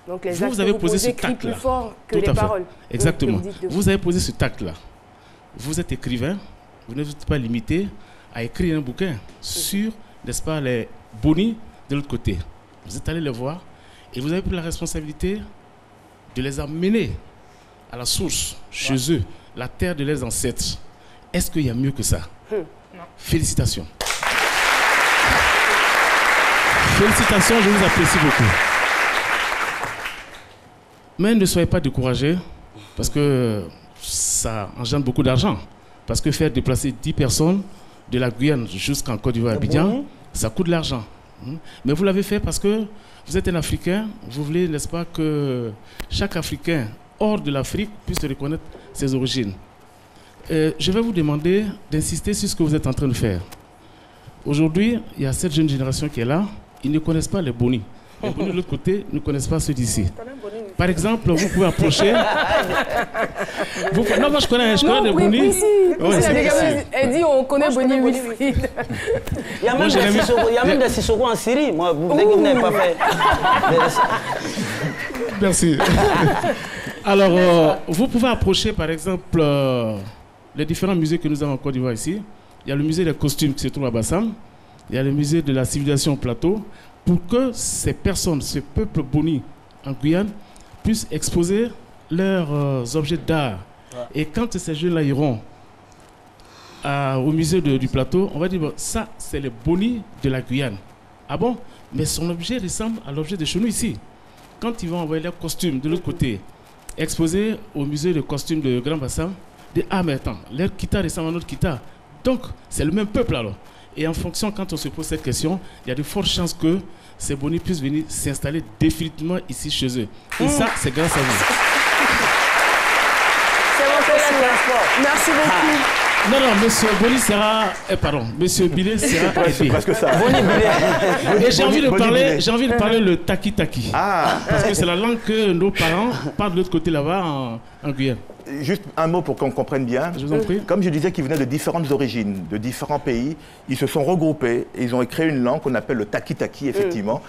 Donc les actes vous avez que vous posé ce posez crient tact-là. plus fort que Tout les à fait. paroles. Exactement. Vous avez posé ce tact-là. Vous êtes écrivain, vous n'êtes pas limité à écrire un bouquin sur, n'est-ce pas, les bonis de l'autre côté. Vous êtes allé les voir et vous avez pris la responsabilité de les amener à la source, chez eux, la terre de leurs ancêtres. Est-ce qu'il y a mieux que ça? Non. Félicitations. Félicitations, je vous apprécie beaucoup. Mais ne soyez pas découragés, parce que ça engendre beaucoup d'argent. Parce que faire déplacer 10 personnes de la Guyane jusqu'en Côte d'Ivoire, Abidjan, ça coûte de l'argent. Mais vous l'avez fait parce que vous êtes un Africain, vous voulez, n'est-ce pas, que chaque Africain hors de l'Afrique puisse reconnaître ses origines. Je vais vous demander d'insister sur ce que vous êtes en train de faire. Aujourd'hui, il y a cette jeune génération qui est là, ils ne connaissent pas les bonis. Les bonis de l'autre côté ne connaissent pas ceux d'ici. Par exemple, vous pouvez approcher... Non, moi je connais des bonis. Oui, elle dit on connaît Boni Wilfried. Il y a même des Sissoko en Syrie. Moi, dès que vous n'avez pas fait... Merci. Alors, vous pouvez approcher, par exemple, les différents musées que nous avons en Côte d'Ivoire ici. Il y a le musée des costumes qui se trouve à Bassam. Il y a le musée de la civilisation au plateau. Pour que ces personnes, ce peuple boni en Guyane, puissent exposer leurs objets d'art. Et quand ces jeunes-là iront au musée du plateau, on va dire, bon, ça, c'est le boni de la Guyane. Ah bon? Mais son objet ressemble à l'objet de chez nous ici. Quand ils vont envoyer leurs costumes de l'autre côté, exposés au musée de costumes de Grand Bassam, ah mais attends, leur kita ressemble à notre kita. Donc, c'est le même peuple alors. Et en fonction, quand on se pose cette question, il y a de fortes chances que ces bonis puissent venir s'installer définitivement ici chez eux. Et ça, c'est grâce à vous. C'est bon, merci beaucoup. Non, monsieur Boni sera... monsieur Billet sera c'est presque ça. Et j'ai envie de parler le taki-taki. Parce que c'est la langue que nos parents parlent de l'autre côté là-bas, en Guyane. Juste un mot pour qu'on comprenne bien. Je vous en prie. Comme je disais qu'ils venaient de différentes origines, de différents pays, ils se sont regroupés et ils ont créé une langue qu'on appelle le taki-taki, effectivement,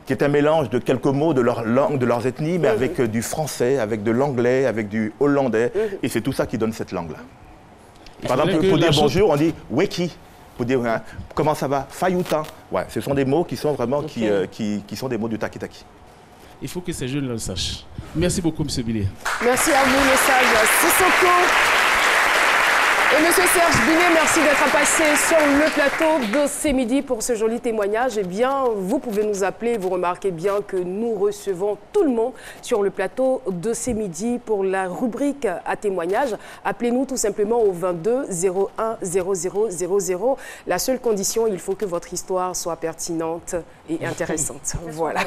qui est un mélange de quelques mots de leur langue, de leurs ethnies, mais avec du français, avec de l'anglais, avec du hollandais. Et c'est tout ça qui donne cette langue-là. Par exemple, pour dire bonjour, on dit weki. pour dire hein, comment ça va, Fayoutin. Ouais, ce sont des mots qui sont vraiment qui sont des mots du taki-taki. Il faut que ces jeunes le sachent. Merci beaucoup, M. Billet. Merci à vous, message Sissoko. Et M. Serge Billet, merci d'être passé sur le plateau de C'est Midi pour ce joli témoignage. Eh bien, vous pouvez nous appeler. Vous remarquez bien que nous recevons tout le monde sur le plateau de C'est Midi pour la rubrique à témoignage. Appelez-nous tout simplement au 22 01 00 00. La seule condition, il faut que votre histoire soit pertinente et intéressante. Voilà.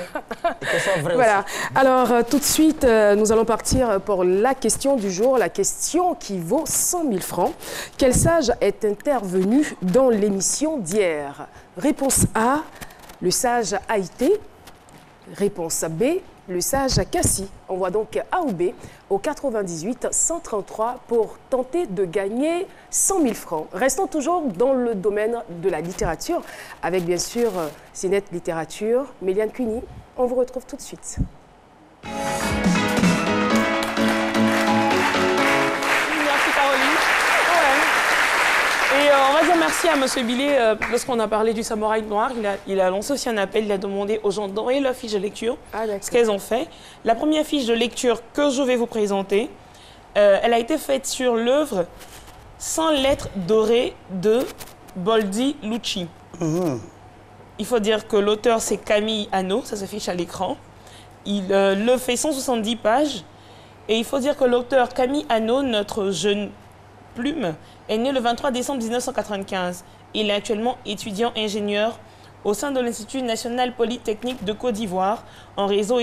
Voilà. Alors, tout de suite, nous allons partir pour la question du jour, la question qui vaut 100 000 francs. Quel sage est intervenu dans l'émission d'hier? Réponse A, le sage Haïté. Réponse B, le sage Cassie. On voit donc A ou B au 98 133 pour tenter de gagner 100 000 francs. Restons toujours dans le domaine de la littérature avec bien sûr Cinet Littérature. Méliane Cuny, on vous retrouve tout de suite. Et on va dire merci à M. Billet, lorsqu'on a parlé du samouraï noir, il a lancé aussi un appel, il a demandé aux gens d'envoyer leur fiche de lecture, ce qu'elles ont fait. La première fiche de lecture que je vais vous présenter, elle a été faite sur l'œuvre 100 lettres dorées de Boldi Lucci. Il faut dire que l'auteur c'est Camille Hanot, ça s'affiche à l'écran. Il le fait 170 pages et il faut dire que l'auteur Camille Hanot, notre jeune plume, est né le 23 décembre 1995. Il est actuellement étudiant ingénieur au sein de l'Institut national polytechnique de Côte d'Ivoire en réseau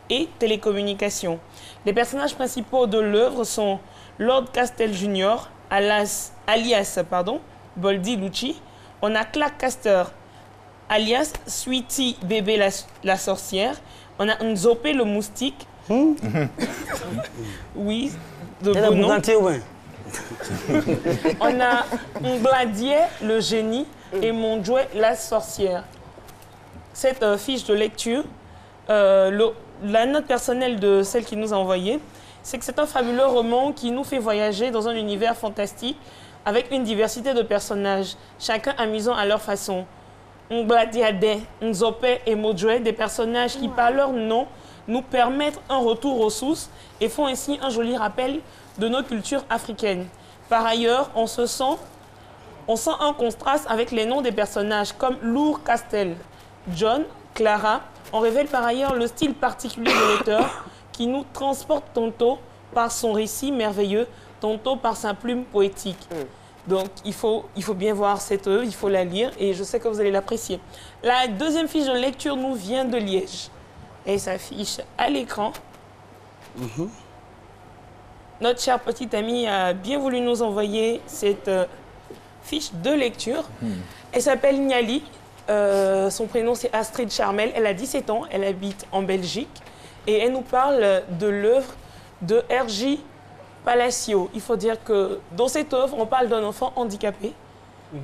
et télécommunications. Les personnages principaux de l'œuvre sont Lord Castel Jr., alias Boldi Lucci. On a Clark Caster, alias Sweetie Bébé la sorcière. On a Nzopé le moustique. Oui, de beau nom. On a Ngladier le génie et Mondjoué la sorcière. Cette fiche de lecture, la note personnelle de celle qui nous a envoyée, c'est que c'est un fabuleux roman qui nous fait voyager dans un univers fantastique avec une diversité de personnages, chacun amusant à leur façon. Ngladiade, Nzopé et Mondjoué, des personnages qui par leur nom nous permettent un retour aux sources et font ainsi un joli rappel de nos cultures africaines. Par ailleurs, on sent un contraste avec les noms des personnages comme Lourd Castel, John, Clara. On révèle par ailleurs le style particulier de l'auteur qui nous transporte tantôt par son récit merveilleux, tantôt par sa plume poétique. Donc il faut bien voir cette œuvre, il faut la lire et je sais que vous allez l'apprécier. La deuxième fiche de lecture nous vient de Liège et s'affiche à l'écran. Notre cher petit ami a bien voulu nous envoyer cette fiche de lecture. Elle s'appelle Niali. Son prénom, c'est Astrid Charmel. Elle a 17 ans. Elle habite en Belgique. Et elle nous parle de l'œuvre de R.J. Palacio. Il faut dire que dans cette œuvre, on parle d'un enfant handicapé.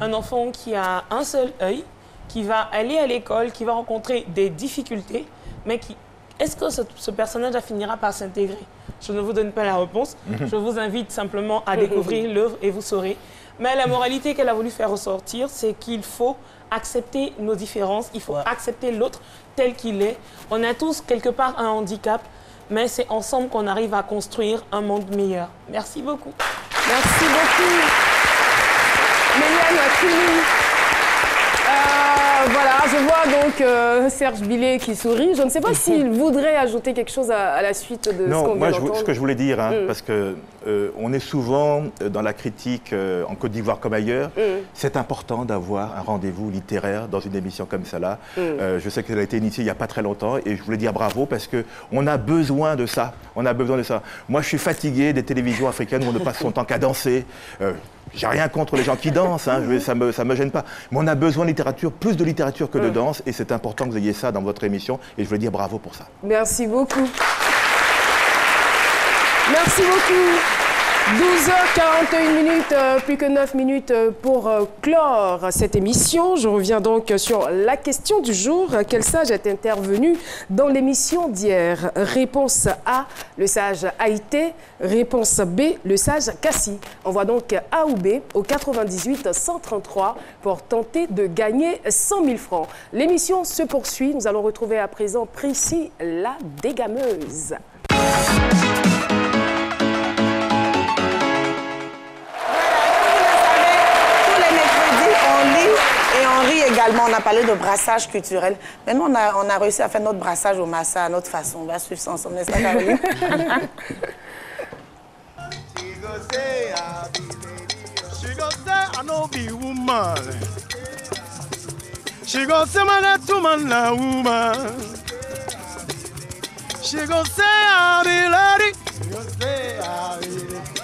Un enfant qui a un seul œil, qui va aller à l'école, qui va rencontrer des difficultés, mais qui... Est-ce que ce personnage finira par s'intégrer? Je ne vous donne pas la réponse. Je vous invite simplement à découvrir l'œuvre et vous saurez. Mais la moralité qu'elle a voulu faire ressortir, c'est qu'il faut accepter nos différences. Il faut accepter l'autre tel qu'il est. On a tous quelque part un handicap, mais c'est ensemble qu'on arrive à construire un monde meilleur. Merci beaucoup. Merci beaucoup. Méliane Cuny. Voilà, je vois donc Serge Billet qui sourit. Je ne sais pas s'il voudrait ajouter quelque chose à la suite de ce qu'on vient d'entendre. Non, ce que je voulais dire, parce que on est souvent dans la critique en Côte d'Ivoire comme ailleurs. C'est important d'avoir un rendez-vous littéraire dans une émission comme ça-là. Je sais qu'elle a été initiée il n'y a pas très longtemps et je voulais dire bravo parce qu'on a besoin de ça. On a besoin de ça. Moi, je suis fatigué des télévisions africaines où on ne passe son temps qu'à danser. J'ai rien contre les gens qui dansent, ça me gêne pas. Mais on a besoin de littérature, plus de littérature que de danse, et c'est important que vous ayez ça dans votre émission, et je veux dire bravo pour ça. Merci beaucoup. Merci beaucoup. 12h41, plus que 9 minutes pour clore cette émission. Je reviens donc sur la question du jour. Quel sage est intervenu dans l'émission d'hier? Réponse A, le sage Haïté. Réponse B, le sage Cassie. Envoie donc A ou B au 98 133 pour tenter de gagner 100 000 francs. L'émission se poursuit. Nous allons retrouver à présent Prissy, la dégameuse. Également, on a parlé de brassage culturel. Maintenant, on a réussi à faire notre brassage au Massa à notre façon. On va suivre ça ensemble, n'est-ce pas, Caroline?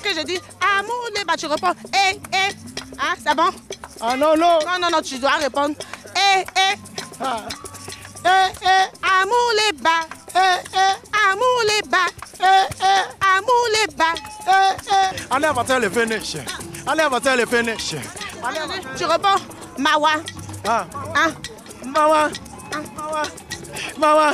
Que je dis, amour, les bas, tu réponds, hein, c'est bon? Ah non, non. Non, tu dois répondre. Amour les bas. Amour les bas. Amour les bas. Allez, avancer le finish. Allez, avancer le finish. Tu réponds, Mawa. Ah. Mawa. Mawa. Mawa.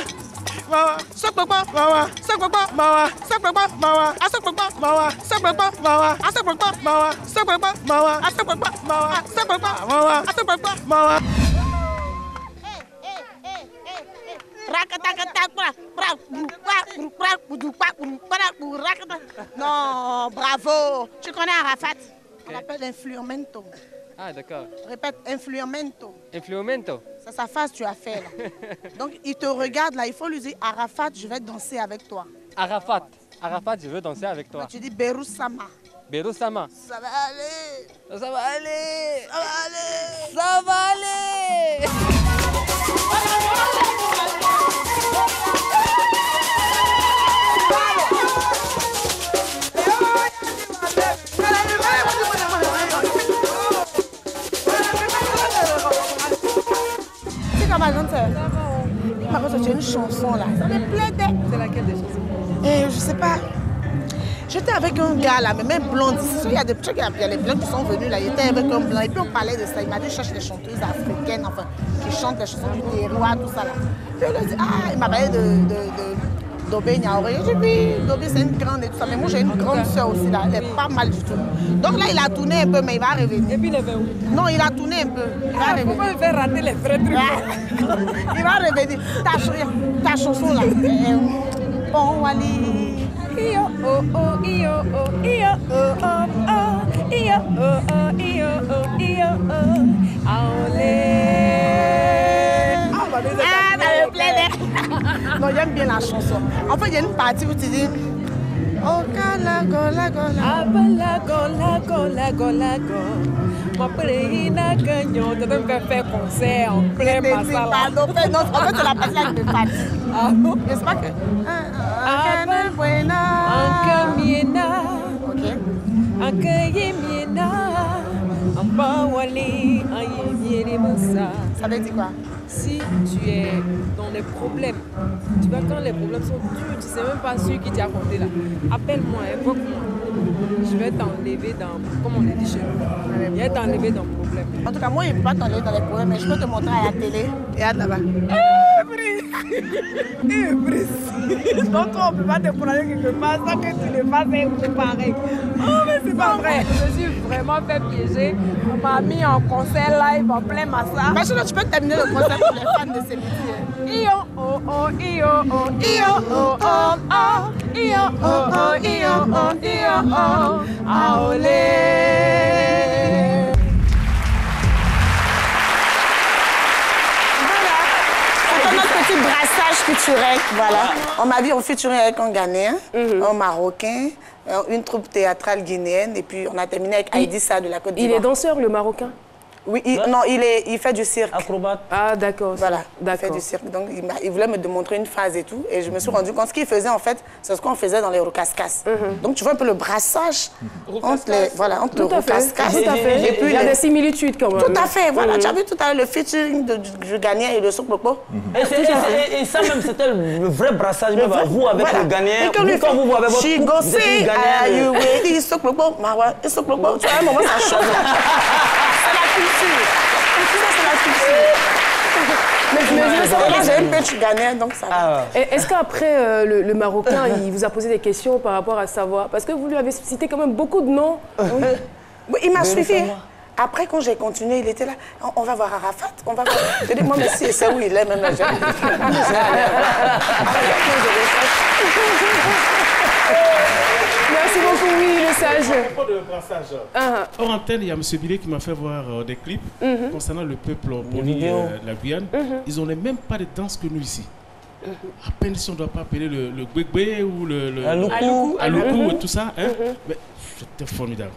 Sok papa. Mawa. Sok papa. Mawa. Sok papa. Mawa. Sok papa. Mawa. Sok papa. Mawa. Sok papa. Mawa. Sok papa. Mawa. Sok papa. Mawa. Sok papa. Mawa. Sok papa. Mawa. Non, bravo. Tu connais Arafat? On l'appelle influamento. Ah, d'accord. Répète, influamento. Influamento. C'est sa face que tu as fait là. Donc il te regarde là, il faut lui dire Arafat, je vais danser avec toi. Arafat. Arafat, je veux danser avec toi. Donc, tu dis Beroussama. Beroussama. Ça va aller. Ça va aller. Ça va aller. Ça va aller. Par exemple, j'ai une chanson là, ça me plaît. C'est laquelle des chansons? Je sais pas. J'étais avec un gars là, mais même blond. Il y a des trucs, il y a les blancs qui sont venus là, il était avec un blanc. Et puis on parlait de ça. Il m'a dit, je cherche des chanteuses africaines, enfin, qui chantent les chansons du terroir, tout ça là. Puis il a dit, il m'a parlé d'Obé Niaoré. J'ai dit, Dobé c'est une grande et tout ça. Mais moi j'ai une grande soeur aussi là, elle est pas mal du tout. Donc là il a tourné un peu, mais il va revenir. Et puis il est où? Non, il a tourné un peu. Il va revenir. Pourquoi il fait rater les vrais trucs? Il va revenir. Ta chanson là. Bon Wally. Iyo oh oh iyo oh iyo oh oh oh iyo oh oh iyo oh iyo oh aolé. Ça me plaît. Non, j'aime bien la chanson. En fait, il y a une partie où tu dis oh golago lagola. Abalago lago lago lago. Ma préina gagnon, tu dois faire concert en plein Massala. Non, en fait, c'est la partie avec mes parties. Ah bon? N'est-ce pas que Anka miena. Ok. Anka yemiena. Amba wali ayemiene massa. Ça veut dire quoi? Si tu es dans les problèmes, tu vois quand les problèmes sont durs, tu ne sais même pas celui qui t'a compté là. Appelle-moi, évoque-moi. Je vais t'enlever dans, comme on dit chez nous, je vais t'enlever dans le problème. En tout cas, moi, je ne peux pas t'enlever dans les problèmes, mais je peux te montrer à la télé. Regarde là-bas. Donc toi, on ne peut pas te prendre quelque part sans que tu le fasses pareil. Oh, mais c'est pas vrai. Je me suis vraiment fait piéger. On m'a mis en concert live en plein Massa. Mais sinon, tu peux terminer le concert pour les fans de ces métiers. Iyo, oh, oh, iyo, oh, iyo, oh, oh, oh. Iyo, oh, oh, iyo, oh, iyo, oh. Aolé. Petit brassage culturel, voilà. On m'a vu en featuring avec un Ghanéen, un Marocain, une troupe théâtrale guinéenne, et puis on a terminé avec Aïdissa de la Côte d'Ivoire. Il est danseur, le Marocain? Oui, non, il fait du cirque. Acrobate. Ah, d'accord. Voilà, il fait du cirque. Donc, il voulait me montrer une phase et tout. Et je me suis rendu compte, ce qu'il faisait, en fait, c'est ce qu'on faisait dans les rocascas. Donc, tu vois un peu le brassage entre le rocascas. Tout à fait. Et puis, il y a des similitudes, quand même. Tout à fait. Voilà, tu as vu tout à l'heure le featuring du Ghanéen et de Soklopo. Et ça même, c'était le vrai brassage, même vous avec le Ghanéen. Quand vous voyez votre couple, vous êtes Ghanéen. Soklopo, Marwa, Soklopo. Tu vois, à un moment, ça chauffe. C'est la culture. Mais j'ai un peu de Ghanéen, donc ça va. Est-ce qu'après, le Marocain, il vous a posé des questions par rapport à savoir? Parce que vous lui avez cité quand même beaucoup de noms. Oui, il m'a suivi. Après, quand j'ai continué, il était là. On va voir Arafat, on va voir. Je dis, moi, mais si, c'est où il est, même là. Merci beaucoup, oui, le sage. À propos de brassage, hors antenne, il y a M. Billet qui m'a fait voir des clips concernant le peuple Boni de la Guyane. Ils n'ont même pas de danse que nous ici. À peine si on ne doit pas appeler le gbegbe ou le aloukou et tout ça. Mais c'était formidable.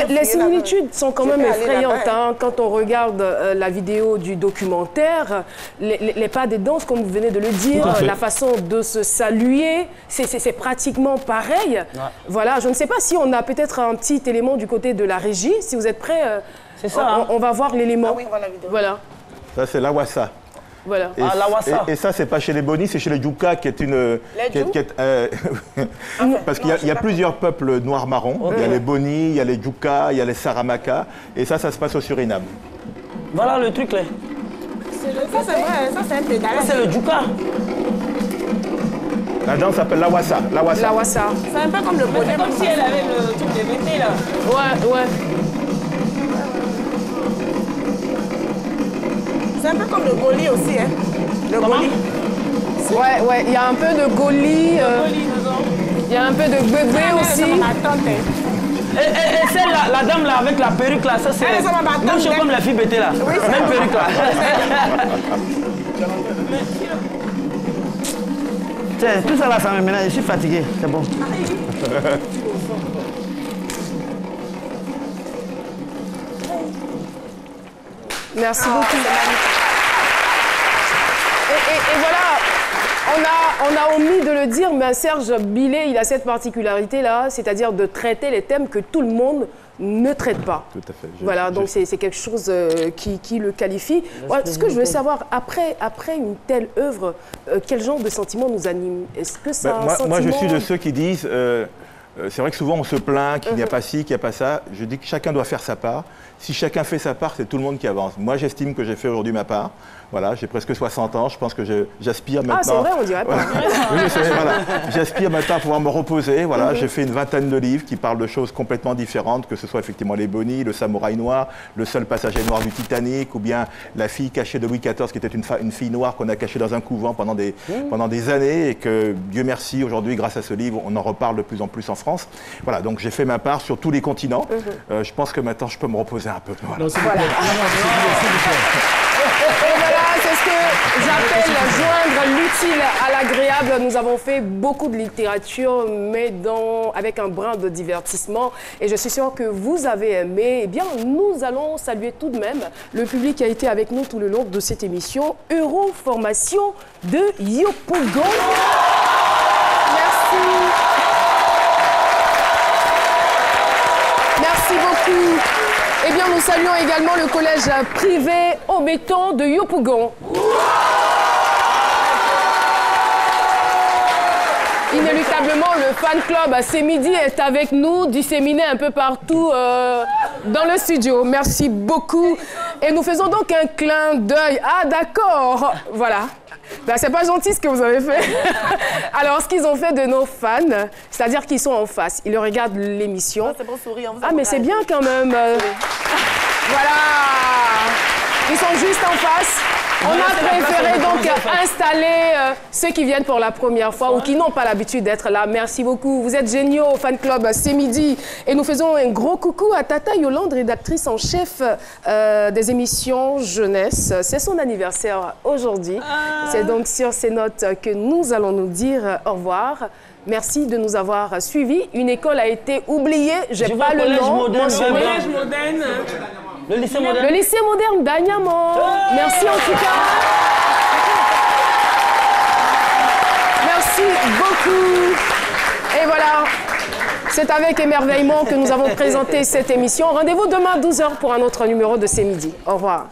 Les similitudes sont quand même effrayantes. Quand on regarde la vidéo du documentaire, les pas des danses, comme vous venez de le dire, la façon de se saluer, c'est pratiquement pareil. Ouais. Voilà, je ne sais pas si on a peut-être un petit élément du côté de la régie. Si vous êtes prêts, on va voir l'élément. Ah oui, voilà la vidéo. Voilà. Ça, c'est la Wassa. Voilà. Et ça, c'est pas chez les Boni, c'est chez les Djouka qui est une... parce qu'il y a plusieurs peuples noirs-marrons. Il y a les Boni, il y a les Djouka, il y a les Saramaka. Et ça se passe au Suriname. Voilà le truc là. Ça, c'est vrai, ça, c'est un pédale. C'est le Djouka. La danse s'appelle la Wassa. La Wassa. C'est un peu comme le bonnet. Comme si elle avait le truc de VT là. Ouais. C'est un peu comme le goli aussi, hein. Le goli. Ouais, il y a un peu de goli. Il y a un peu de bébé aussi. Et celle la dame là avec la perruque là, ça c'est... Même chose comme la fille bêtée là. Oui, même perruque là. Tiens, tout ça là, ça me ménage, je suis fatigué, c'est bon. Merci beaucoup. Et voilà, on a omis de le dire, mais Serge Billet, il a cette particularité-là, c'est-à-dire de traiter les thèmes que tout le monde ne traite pas. Tout à fait. Voilà, donc c'est quelque chose qui le qualifie. Ouais, ce que je veux savoir, après une telle œuvre, quel genre de sentiment nous anime? Est-ce que ça moi, je suis de ceux qui disent... c'est vrai que souvent on se plaint qu'il n'y a pas ci, qu'il n'y a pas ça. Je dis que chacun doit faire sa part. Si chacun fait sa part, c'est tout le monde qui avance. Moi, j'estime que j'ai fait aujourd'hui ma part. Voilà, j'ai presque 60 ans. Je pense que j'aspire maintenant... Ah, c'est vrai, on dirait pas. Oui, voilà. J'aspire maintenant à pouvoir me reposer. Voilà, j'ai fait une vingtaine de livres qui parlent de choses complètement différentes, que ce soit effectivement les Boni, le samouraï noir, le seul passager noir du Titanic, ou bien la fille cachée de Louis XIV, qui était une fille noire qu'on a cachée dans un couvent pendant des années, et que, Dieu merci, aujourd'hui, grâce à ce livre, on en reparle de plus en plus en France. Voilà, donc j'ai fait ma part sur tous les continents. Je pense que maintenant, je peux me reposer un peu. Voilà. Et voilà, c'est ce que j'appelle joindre l'utile à l'agréable. Nous avons fait beaucoup de littérature, mais avec un brin de divertissement. Et je suis sûre que vous avez aimé. Eh bien, nous allons saluer tout de même le public qui a été avec nous tout le long de cette émission. Euroformation de Yopougon. Merci. Merci beaucoup. Eh bien, nous saluons également le collège privé au béton de Yopougon. Inéluctablement, le fan club C'est Midi est avec nous, disséminé un peu partout dans le studio. Merci beaucoup. Et nous faisons donc un clin d'œil. Ah, d'accord. Voilà. Ben, c'est pas gentil ce que vous avez fait. Alors, ce qu'ils ont fait de nos fans, c'est-à-dire qu'ils sont en face, ils regardent l'émission. C'est bon sourire. Ah, mais c'est bien quand même. Voilà. Ils sont juste en face. On a préféré donc installer ceux qui viennent pour la première fois ou qui n'ont pas l'habitude d'être là. Merci beaucoup. Vous êtes géniaux au fan club C'est Midi. Et nous faisons un gros coucou à Tata Yolande, rédactrice en chef des émissions jeunesse. C'est son anniversaire aujourd'hui. C'est donc sur ces notes que nous allons nous dire au revoir. Merci de nous avoir suivis. Une école a été oubliée. J'ai pas le nom mentionné. Le lycée moderne. Le lycée moderne d'Agnaman. Merci en tout cas. Merci beaucoup. Et voilà, c'est avec émerveillement que nous avons présenté cette émission. Rendez-vous demain à 12h pour un autre numéro de C'est Midi. Au revoir.